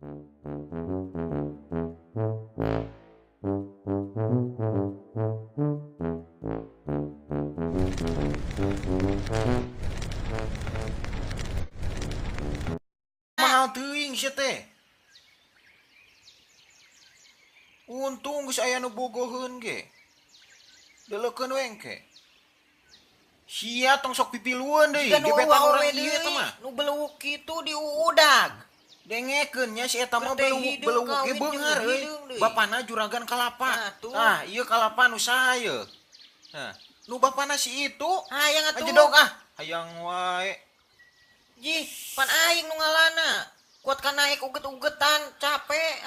Mahal teuing sia teh. Untung geus aya nu bogoheun ge. Deleukeun we engke. Sia tong sok pipilueun deui, Dan gebetan urang deui, ieu teh mah. nu belewuk kitu diudag. Dengekeun nya si eta mah Teu teh hideung belewuk ge kawin beunghar jeung euy. hideung deui. Bapana juragan kalapa. Nah, tuh. Ieu kalapa nu saha yeuh. Nah, nu bapana si itu. Hayang atuh. Ajedog hayang wae. Jih, pan aing nu ngalana. Kuat ka naik uget-ugetan, capek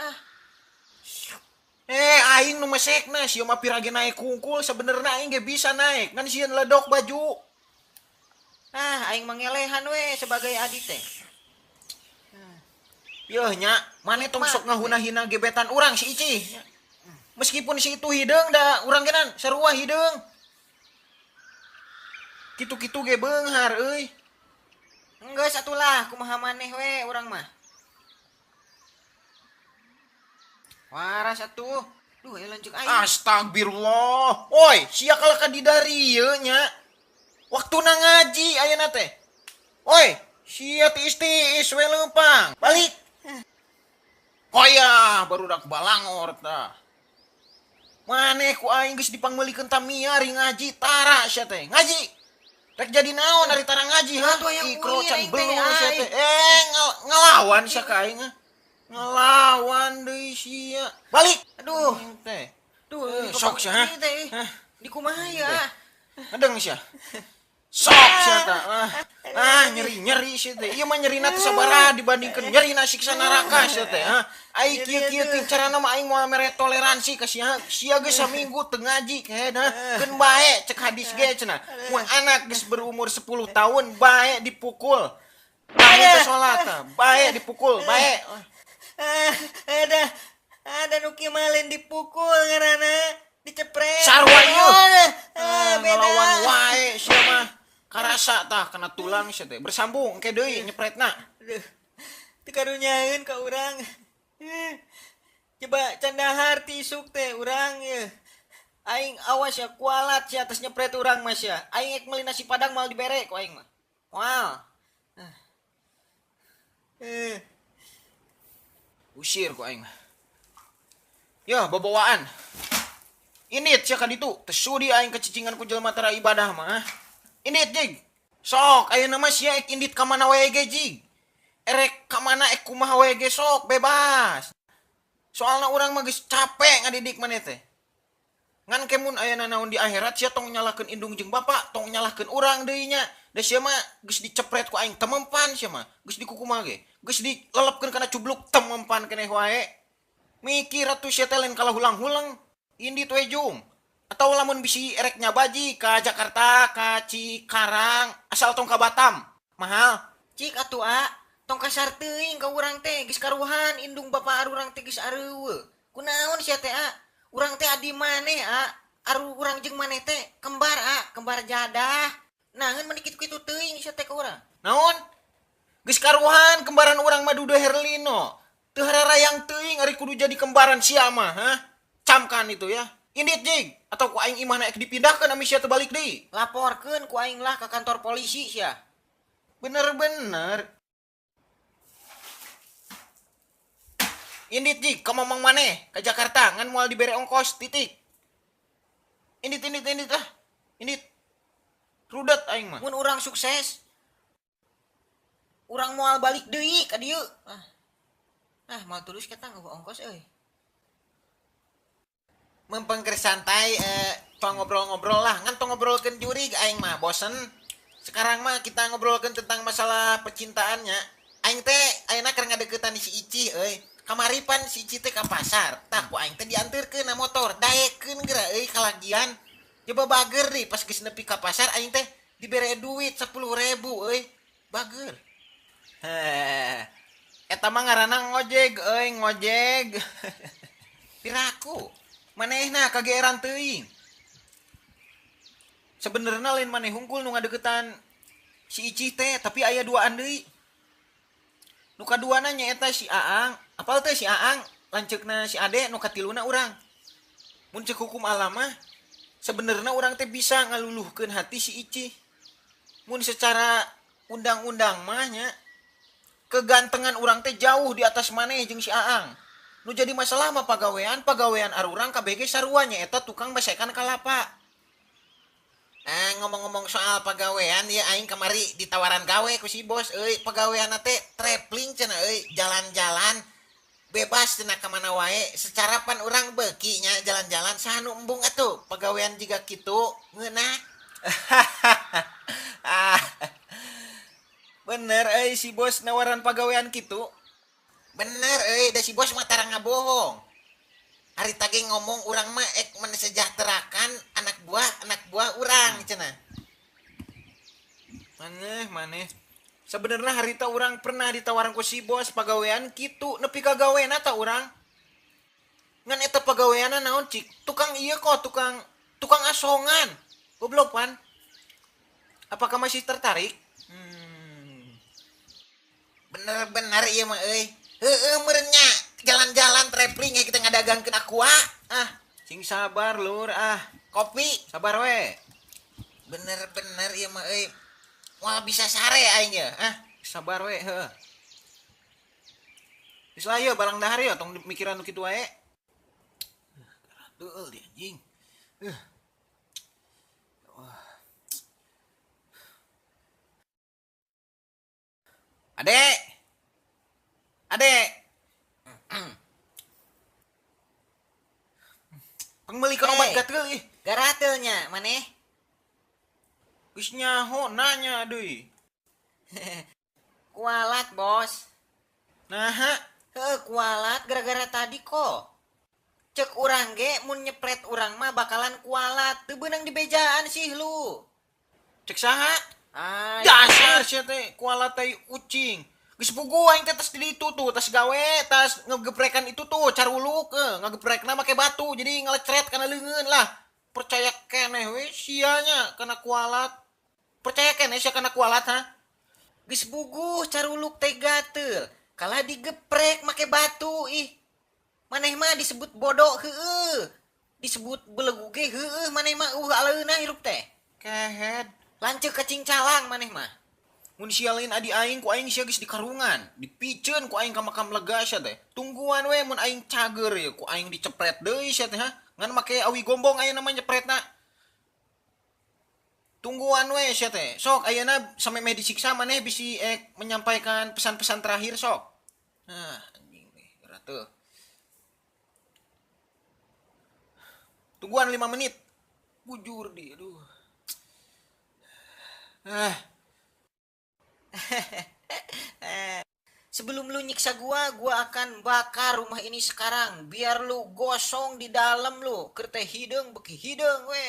Aing nu mesekna sia mah pirage naik kungkul sebenarnya aing ge bisa naik. Ngan sieun ledok baju. Aing mangelehan we sebagai adi teh. Yeuh nya, mane tong sok ngahuna-hina gebetan urang si Ici. Meskipun si itu hideung da urang genan sarua hideung. Kitu-kitu ge beunghar euy. Enggeus atulah kumaha maneh we urang mah. Waras atuh. Duh, lanjut aing. Astagfirullah. Oi, sia kala ka didari ieu nya. Waktuna ngaji ayeuna teh. Oi, sia tiis-tiis we leumpang. Balik. Hoyah, barudak balangor tah. Maneh ku aing geus dipangmeulikeun Tamiya ri ngaji tara sia teh. Ngaji. Rek jadi naon ari tara ngaji ha? Atuh aya Ikro kuliah can aing teh, beuleuh sia teh. ai. Ngelawan sia ka aing. Ngelawan deui sia. Balik. Aduh. Teh. Duh, Sok sia. Di kumaha ya? Ngadeng sia. Sok sia tah. Nyeri-nyeri sia teh. Ieu mah nyerina teh sabaraha dibandingkeun nyerina siksa neraka sia teh. Ai kieu-kieu teh carana mah aing moal mere toleransi ka sia. Sia geus saminggu teu ngaji kayana. Keun bae cek hadis ge cenah. Mun anak geus berumur 10 tahun bae dipukul. Bae teh salat tah. Bae dipukul, bae. Ada nu kimalen dipukul ngaranna, dicepret. Sarua ieu. Beda. Ngelawan wae sia mah. Karasa tah kena tulang sia teh. Bersambung engke deui nyepretna. Aduh, teu karunyaeun ka urang. Coba candahar tisuk teh urang ye. Aing awas ya kualat sia atas nyepret urang mah sia. Aing ek meuli nasi padang mal dibere ku aing mah. Moal. Usir ku aing mah. Ya, babawaan. Init sia ka ditu, teu sudi aing kecicingan ku jelema tara ibadah mah. Indit jig. Sok ayeuna mah sia ek indit ka mana wae ge jig. Erek ka mana ek kumaha wae ge sok bebas. Soalna urang mah geus capek ngadidik maneh teh. Ngan kemun ayeuna naon di akhirat sia tong nyalahkeun indung jeung bapa, tong nyalahkeun urang deui nya. Da sia mah geus dicepret ku aing temempan sia mah. Geus dikukumaha ge. Geus dilelepkeun kana cubluk temempan keneh wae. Mikir atuh sia teh lain kalah hulang-hulang. Indit we jung. Atau lamun bisi erek nyabaji ka Jakarta, ka Cikarang, asal tong ka Batam. Mahal. Cik atuh tong kasar teuing ka urang teh geus karuhan indung bapa urang teh geus areuweuh. Kunaon sia teh urang teh adi maneh aru urang jeung maneh teh kembar kembar jadah. Naon mani kitu-kitu teuing sia teh ka urang. Naon? Geus karuhan kembaran urang mah Dude Herlino. Teu hararayang teuing ari kudu jadi kembaran sia mah, Camkan itu ya. Indit jig atau ku aing imahna ek dipindahkeun ami sia teu balik deui. Laporkeun ku aing lah ka kantor polisi sia. Bener-bener. Indit jig ka mamang maneh ka Jakarta ngan moal dibere ongkos titik. Indit lah. Indit. Rudet aing mah. Mun urang sukses urang moal balik deui ka dieu. Moal tulus kita ngeueuh ongkos euy. Mempeng keur santai tong ngobrol-ngobrol lah. Ngan tong ngobrolkeun jurig aing mah bosen. Sekarang mah kita ngobrolkeun tentang masalah percintaannya. Aing teh ayeuna keur ngadeuketan si Ici euy. Kamaripan si Ici teh ka pasar. Tah ku aing teh dianteurkeun na motor. Daekeun geura euy kalagian. Coba bager deui pas geus nepi ka pasar aing teh dibere duit 10.000 euy. Bager. Eta mah ngaranna ngojeg euy, ngojeg. Piraku. Manehna kageeran teuing. Sebenarnya lain maneh hungkul nu ngadeukeutan si Ici teh, tapi aya duaan deui. Nu kaduana nyaeta si Aang, apal teh si Aang, lanceukna si Ade, nu katiluna urang. Mun ceuk hukum alam mah sebenarnya urang teh bisa ngaluluhkeun hati si Ici. Mun secara undang-undang mah nya kegantengan urang teh jauh di atas maneh jeung si Aang. Nu jadi masalah mah pagawean arurang KBG sarua nyaeta tukang besekan kalapa. Ngomong-ngomong soal pagawean ya aing kemari ditawaran gawe ku si bos pagawean teh traveling cenah jalan-jalan bebas cenah ka mana wae secara pan urang beuki nya jalan-jalan sanu embung atuh pagawean jiga kitu ngeunah. Ah, bener si bos nawaran pagawean kitu. Bener da si bos mah tarang ngabohong. Hari tadi ngomong urang mah ek mensejahterakan anak buah urang cenah. Maneh. Sebenarnya harita urang pernah ditawaran ku si bos pagawean kitu nepi ka gawena ta urang. Ngan eta pagaweanna naon cik? Tukang tukang asongan. Goblok pan. Apakah masih tertarik? Bener-bener ieu mah heueuh meureun nya. Jalan-jalan traveling kita ngadagangkeun aqua. Sing sabar lur kopi sabar we. Bener-bener ieu mah moal bisa sare aing ya. Sabar we heuh. Geus lah ieu barang dahar ya tong mikiran nu kitu wae. Teueul di anjing. Adek. Pengmelikan obat gatel ih. Garatelnya maneh. Geus nyaho nanya deui. Kualat bos. Naha? Kualat gara-gara tadi kok. Cek urang ge mun nyepret urang mah bakalan kualat. Teu beunang di bejaan sih lu. Cek saha? Ah, Dasar sia teh kualat teh ucing. Geus pugu aing teh tas di ditu tuh, tas gawe, tas ngegeprekan itu tuh caruluk ngageprekna make batu jadi ngelecret kana leungeun lah. Percaya keneh we sia nya kana kualat. Percaya keneh sia kana kualat geus buguh caruluk teh gatel. Kalah digeprek make batu ih. Maneh mah disebut bodoh heueuh. Disebut belegu ge heueuh maneh mah aleuna hirup teh. Kehed. Lanceuk kacing calang maneh mah. Mun sialin adi aing ku aing sia geus di karungan, dipiceun ku aing ka makam lega sia teh. Tungguan we mun aing cager ya ku aing dicepret deui sia teh ngan make awi gombong aya nama nyepretna. Tungguan we sia teh. Sok ayeuna sameme disiksa maneh bisi menyampaikan pesan-pesan terakhir sok. Anjing we ratu. Tungguan 5 menit. Bujur di aduh. Sebelum lu nyiksa gua akan bakar rumah ini sekarang biar lu gosong di dalam lu. Keur teh hideung beki hideung we.